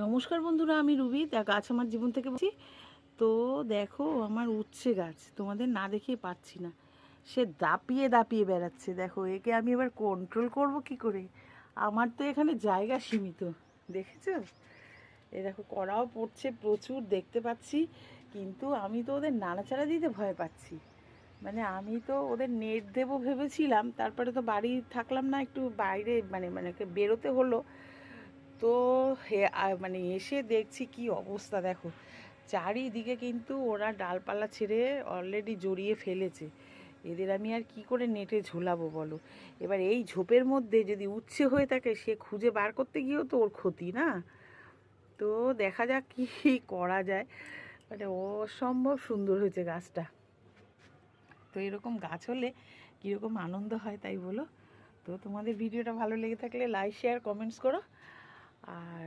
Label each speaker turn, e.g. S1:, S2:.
S1: নমস্কার বন্ধুরা, আমি রুবি গাছ আমার জীবন থেকে বলছি। তো দেখো আমার উচ্ছে গাছ তোমাদের না দেখিয়ে পাচ্ছি না, সে দাপিয়ে দাপিয়ে বেড়াচ্ছে। দেখো একে আমি এবার কন্ট্রোল করব কি করে? আমার তো এখানে জায়গা সীমিত, দেখেছো? এ দেখো কড়াও পড়ছে প্রচুর দেখতে পাচ্ছি, কিন্তু আমি তো ওদের নাড়াচাড়া দিতে ভয় পাচ্ছি। মানে আমি তো ওদের নেট দেবো ভেবেছিলাম, তারপরে তো বাড়ি থাকলাম না, একটু বাইরে মানে বেরোতে হলো। তো মানে এসে দেখছি কি অবস্থা, দেখো চারিদিকে কিন্তু ওরা ডালপালা ছেড়ে অলরেডি জড়িয়ে ফেলেছে। এদের আমি আর কি করে নেটে ঝোলাবো বলো? এবার এই ঝোপের মধ্যে যদি উচ্ছে হয়ে থাকে, সে খুঁজে বার করতে গিয়েও তো ওর ক্ষতি না। তো দেখা যাক কি করা যায়। মানে অসম্ভব সুন্দর হয়েছে গাছটা। তো এরকম গাছ হলে কীরকম আনন্দ হয় তাই বলো। তো তোমাদের ভিডিওটা ভালো লেগে থাকলে লাইক শেয়ার কমেন্টস করো। আর